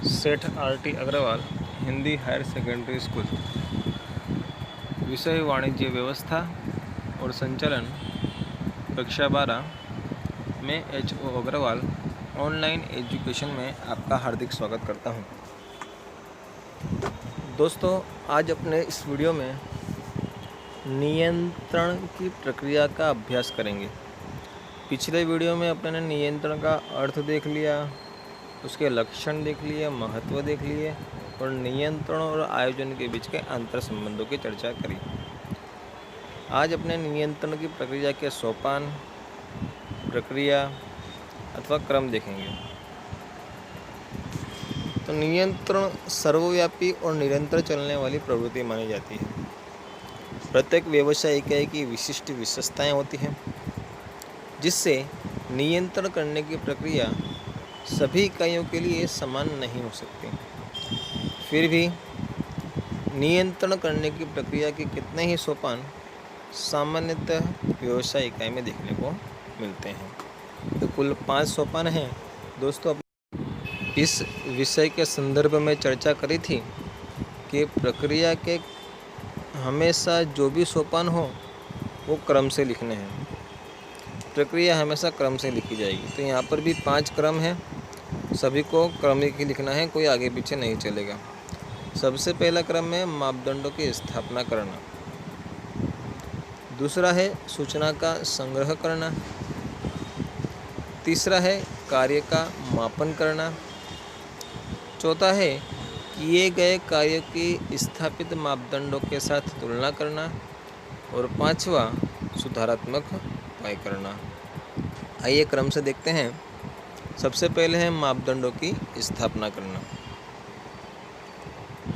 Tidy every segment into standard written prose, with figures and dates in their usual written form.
सेठ R T. Agarwal Hindi higher secondary school. विषय वाणिज्य व्यवस्था और संचालन, कक्षा 12 में H.O. अग्रवाल ऑनलाइन एजुकेशन में आपका हार्दिक स्वागत करता हूं। दोस्तों, आज अपने इस वीडियो में नियंत्रण की प्रक्रिया का अभ्यास करेंगे। पिछले वीडियो में अपने नियंत्रण का अर्थ देख लिया, उसके लक्षण देख लिए, महत्व देख लिए और नियंत्रण और आयोजन के बीच के अंतर संबंधों की चर्चा करी। आज अपने नियंत्रण की प्रक्रिया के सोपान, प्रक्रिया अथवा क्रम देखेंगे। तो नियंत्रण सर्वव्यापी और निरंतर चलने वाली प्रवृत्ति मानी जाती है। प्रत्येक व्यवसाय इकाई की विशिष्ट विशेषताएं होती हैं, जिससे नियंत्रण करने की प्रक्रिया सभी इकाइयों के लिए समान नहीं हो सकती। फिर भी नियंत्रण करने की प्रक्रिया के कितने ही सोपान सामान्यतः व्यवसाय इकाई में देखने को मिलते हैं। तो कुल 5 सोपान हैं। दोस्तों, इस विषय के संदर्भ में चर्चा करी थी कि प्रक्रिया के हमेशा जो भी सोपान हो वो क्रम से लिखने हैं। प्रक्रिया हमेशा क्रम से लिखी जाएगी। तो यहाँ पर भी 5 क्रम हैं, सभी को क्रमिक ही लिखना है, कोई आगे पीछे नहीं चलेगा। सबसे पहला क्रम है मापदंडों की स्थापना करना। दूसरा है सूचना का संग्रह करना। तीसरा है कार्य का मापन करना। चौथा है किए गए कार्य की स्थापित मापदंडों के साथ तुलना करना। और 5वां सुधारात्मक उपाय करना। आइए क्रम से देखते हैं। सबसे पहले है मापदंडों की स्थापना करना।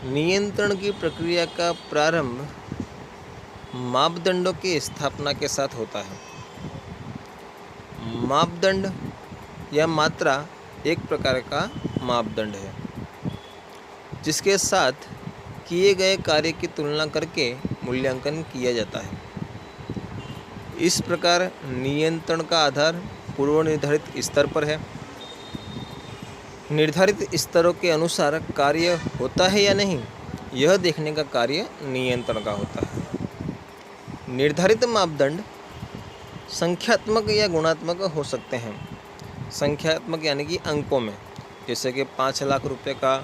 नियंत्रण की प्रक्रिया का प्रारंभ मापदंडों की स्थापना के साथ होता है। मापदंड या मात्रा एक प्रकार का मापदंड है, जिसके साथ किए गए कार्य की तुलना करके मूल्यांकन किया जाता है। इस प्रकार नियंत्रण का आधार पूर्व निर्धारित स्तर पर है। निर्धारित स्तरों के अनुसार कार्य होता है या नहीं, यह देखने का कार्य नियंत्रण का होता है। निर्धारित मापदंड संख्यात्मक या गुणात्मक हो सकते हैं। संख्यात्मक यानी कि अंकों में, जैसे कि 5 लाख रुपए का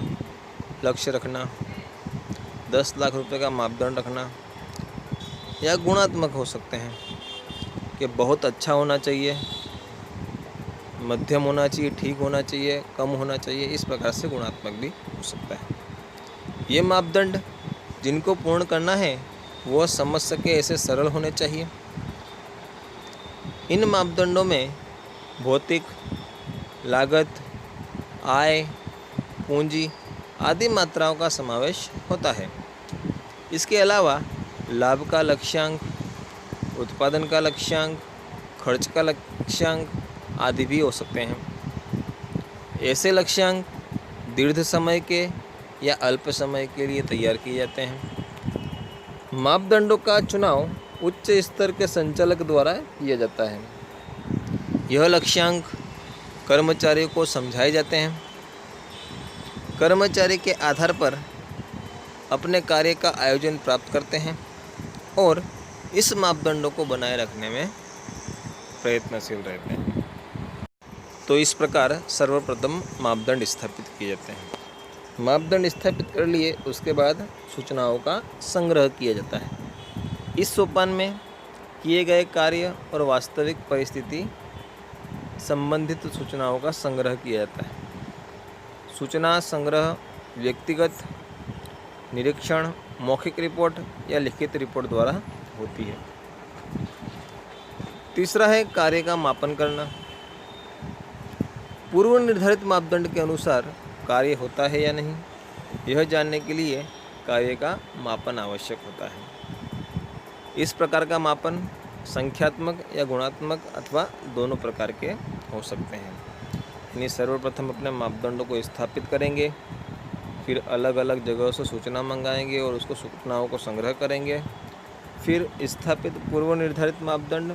लक्ष्य रखना, 10 लाख रुपए का मापदंड रखना। या गुणात्मक हो सकते हैं कि बहुत अच्छा होना चाहिए, मध्यम होना चाहिए, ठीक होना चाहिए, कम होना चाहिए। इस प्रकार से गुणात्मक भी हो सकता है। ये मापदंड जिनको पूर्ण करना है वह समझ सके ऐसे सरल होने चाहिए। इन मापदंडों में भौतिक, लागत, आय, पूंजी आदि मात्राओं का समावेश होता है। इसके अलावा लाभ का लक्ष्यांक, उत्पादन का लक्ष्यांक, खर्च का लक्ष्यांक आदि भी हो सकते हैं। ऐसे लक्ष्यांक दीर्घ समय के या अल्प समय के लिए तैयार किए जाते हैं। मापदंडों का चुनाव उच्च स्तर के संचालक द्वारा किया जाता है। यह लक्ष्यांक कर्मचारियों को समझाए जाते हैं। कर्मचारी के आधार पर अपने कार्य का आयोजन प्राप्त करते हैं और इस मापदंडों को बनाए रखने में प्रयत्नशील रहते हैं। तो इस प्रकार सर्वप्रथम मापदंड स्थापित किए जाते हैं। मापदंड स्थापित कर लिए, उसके बाद सूचनाओं का संग्रह किया जाता है। इस सोपान में किए गए कार्य और वास्तविक परिस्थिति संबंधित सूचनाओं का संग्रह किया जाता है। सूचना संग्रह व्यक्तिगत निरीक्षण, मौखिक रिपोर्ट या लिखित रिपोर्ट द्वारा होती है। तीसरा है कार्य का मापन करना। पूर्व निर्धारित मापदंड के अनुसार कार्य होता है या नहीं, यह जानने के लिए कार्य का मापन आवश्यक होता है। इस प्रकार का मापन संख्यात्मक या गुणात्मक अथवा दोनों प्रकार के हो सकते हैं। यानी सर्वप्रथम अपने मापदंडों को स्थापित करेंगे, फिर अलग अलग जगहों से सूचना मंगाएंगे और उसको सूचनाओं को संग्रह करेंगे। फिर स्थापित पूर्व निर्धारित मापदंड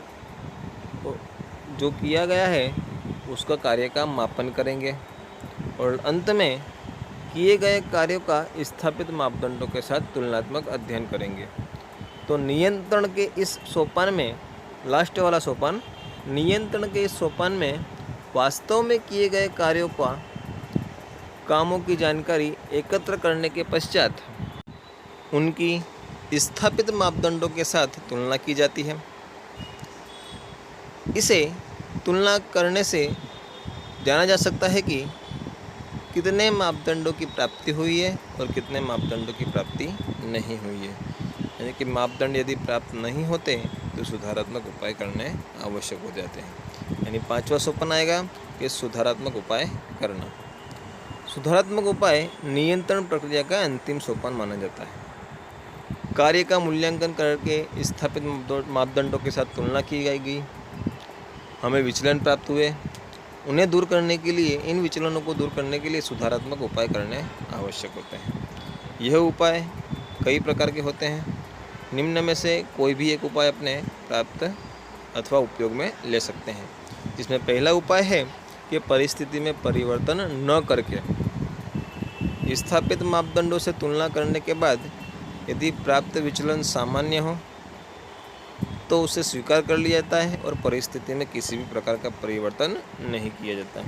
जो किया गया है उसका कार्य का मापन करेंगे और अंत में किए गए कार्यों का स्थापित मापदंडों के साथ तुलनात्मक अध्ययन करेंगे। तो नियंत्रण के इस सोपान में, लास्ट वाला सोपान, नियंत्रण के इस सोपान में वास्तव में किए गए कार्यों का, कामों की जानकारी एकत्र करने के पश्चात उनकी स्थापित मापदंडों के साथ तुलना की जाती है। इसे तुलना करने से जाना जा सकता है कि कितने मापदंडों की प्राप्ति हुई है और कितने मापदंडों की प्राप्ति नहीं हुई है। यानी कि मापदंड यदि प्राप्त नहीं होते तो सुधारात्मक उपाय करने आवश्यक हो जाते हैं। यानी 5वां सोपान आएगा कि सुधारात्मक उपाय करना। सुधारात्मक उपाय नियंत्रण प्रक्रिया का अंतिम सोपान माना जाता है। कार्य का मूल्यांकन करके स्थापित मापदंडों के साथ तुलना की गई, हमें विचलन प्राप्त हुए, उन्हें दूर करने के लिए, इन विचलनों को दूर करने के लिए सुधारात्मक उपाय करने आवश्यक होते हैं। यह उपाय कई प्रकार के होते हैं। निम्न में से कोई भी एक उपाय अपने प्राप्त अथवा उपयोग में ले सकते हैं। जिसमें पहला उपाय है कि परिस्थिति में परिवर्तन न करके स्थापित मापदंडों से तुलना करने के बाद यदि प्राप्त विचलन सामान्य हो तो उसे स्वीकार कर लिया जाता है और परिस्थिति में किसी भी प्रकार का परिवर्तन नहीं किया जाता है।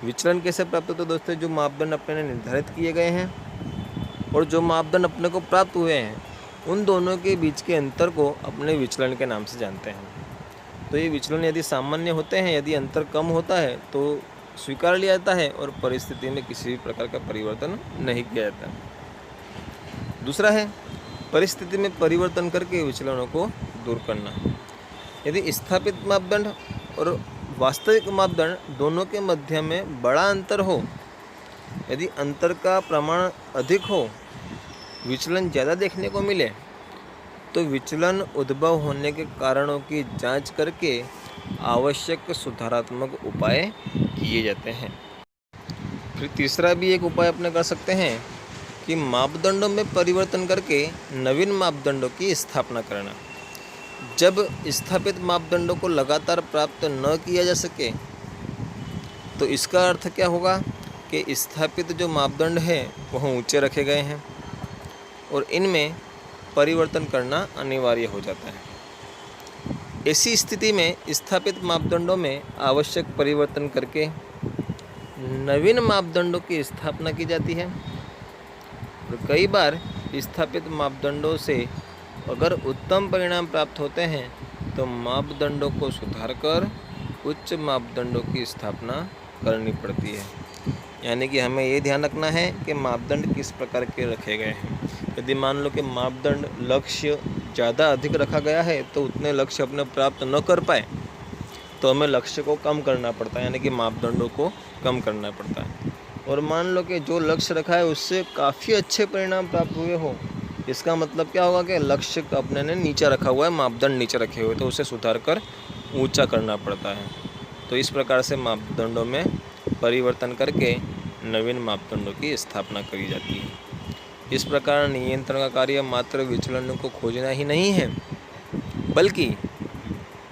विचलन कैसे प्राप्त होते हैं दोस्तों? जो मापदंड अपने निर्धारित किए गए हैं और जो मापदंड अपने को प्राप्त हुए हैं, उन दोनों के बीच के अंतर को अपने विचलन के नाम से जानते हैं। तो ये विचलन यदि सामान्य होते हैं, यदि अंतर कम होता है तो स्वीकार लिया जाता है और परिस्थिति में किसी भी प्रकार का परिवर्तन नहीं किया जाता। दूसरा है परिस्थिति में परिवर्तन करके विचलनों को दूर करना। यदि स्थापित मापदंड और वास्तविक मापदंड दोनों के मध्य में बड़ा अंतर हो, यदि अंतर का प्रमाण अधिक हो, विचलन ज़्यादा देखने को मिले, तो विचलन उद्भव होने के कारणों की जांच करके आवश्यक सुधारात्मक उपाय किए जाते हैं। फिर तीसरा भी एक उपाय अपने कर सकते हैं कि मापदंडों में परिवर्तन करके नवीन मापदंडों की स्थापना करना। जब स्थापित मापदंडों को लगातार प्राप्त न किया जा सके तो इसका अर्थ क्या होगा कि स्थापित जो मापदंड है वह ऊंचे रखे गए हैं और इनमें परिवर्तन करना अनिवार्य हो जाता है। ऐसी स्थिति में स्थापित मापदंडों में आवश्यक परिवर्तन करके नवीन मापदंडों की स्थापना की जाती है। और कई बार स्थापित मापदंडों से अगर उत्तम परिणाम प्राप्त होते हैं तो मापदंडों को सुधारकर उच्च मापदंडों की स्थापना करनी पड़ती है। यानी कि हमें ये ध्यान रखना है कि मापदंड किस प्रकार के रखे गए हैं। यदि मान लो कि मापदंड लक्ष्य ज़्यादा अधिक रखा गया है तो उतने लक्ष्य अपने प्राप्त न कर पाए तो हमें लक्ष्य को कम करना पड़ता है, यानी कि मापदंडों को कम करना पड़ता है। और मान लो कि जो लक्ष्य रखा है उससे काफ़ी अच्छे परिणाम प्राप्त हुए हो, इसका मतलब क्या होगा कि लक्ष्य अपने ने नीचा रखा हुआ है, मापदंड नीचे रखे हुए, तो उसे सुधार कर ऊंचा करना पड़ता है। तो इस प्रकार से मापदंडों में परिवर्तन करके नवीन मापदंडों की स्थापना करी जाती है। इस प्रकार नियंत्रण का कार्य मात्र विचलनों को खोजना ही नहीं है, बल्कि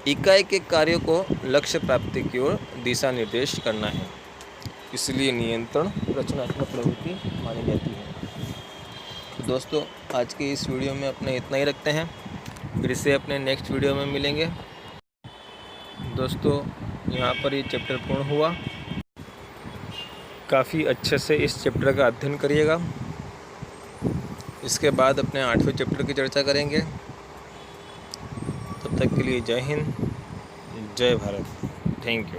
इकाई के कार्यों को लक्ष्य प्राप्ति की ओर दिशा निर्देश करना है। इसलिए नियंत्रण रचनात्मक प्रवृत्ति मानी जाती है। तो दोस्तों, आज के इस वीडियो में अपने इतना ही रखते हैं, फिर से अपने नेक्स्ट वीडियो में मिलेंगे। दोस्तों, यहाँ पर ये चैप्टर पूर्ण हुआ। काफ़ी अच्छे से इस चैप्टर का अध्ययन करिएगा। इसके बाद अपने 8वें चैप्टर की चर्चा करेंगे। तब तक के लिए जय हिंद, जय भारत। Thank you.